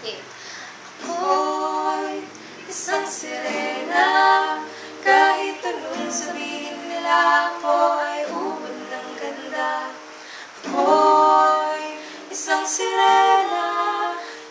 Okay. Ako'y isang sirena, kahit anong sabihin nila, ako ay ubod ng ganda. Ako'y isang sirena,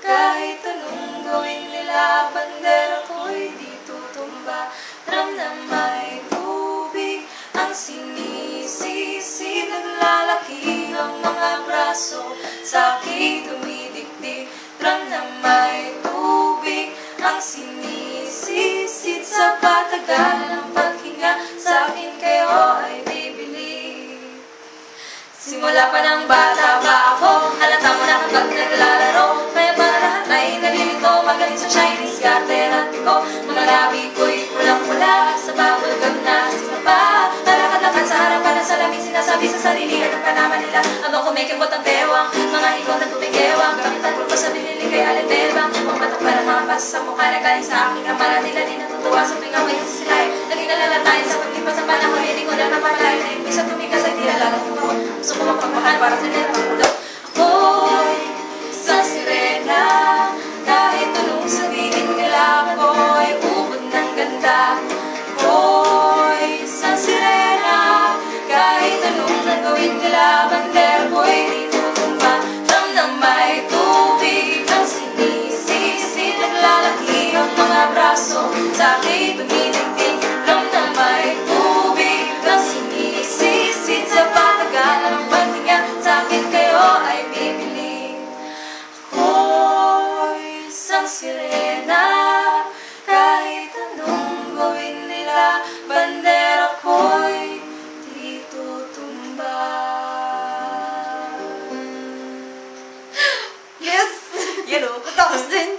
kahit anong gawin nila, bandera ko'y di tutumba. Alam na may tubig ang sinisisi, naglalaki ang mga braso, sa aking dumidikdik. Alam na may tubig ang sinisisid, sa patagal ng paghinga, sa akin kayo ay bibili. Simula pa ng bata pa ako, halata mo na kapag naglalaro, kaya para lahat ay nalilito, magaling sa Chinese garter at ko. Mga labi ko'y pulang-pula, at sa bubblegum na sinapa. Lalakad-lakad sa harapan ng salamin, sinasabi sa sarili at ang panaman nila, habang kumikimot ang bewang, mga ikaw na tumigewang, gamit ang pulpo sa binili kay Alibebang. Pumatak para mga paso sa mukha na galing sa aking ama, nila di natutuwa sa tuwing ako'y nasisilay. Naging nalalatayin sa paglipas ng panahon, hindi ko na napalay na yung isa tumigas ay di lalong tumawag. Gusto ko mapagmahal para sa nila pagkulo. Ako'y isang sirena, kahit anong sabihin nila, ako'y ubod ng ganda. Ako'y isang sirena, kahit anong gagawin nila, bandera ko'y di tutumba. Alam na may tubig ang sinisisi, naglalaki ang mga braso, sa akin tumiligtig. Alam na may tubig ang sinisisi, sa patagal ng paghinga, sa akin kayo ay bibili. Ako'y isang sirena, kahit anong gawin nila, bandera ko'y di tutumba. Yes! Yellow. Tapos din.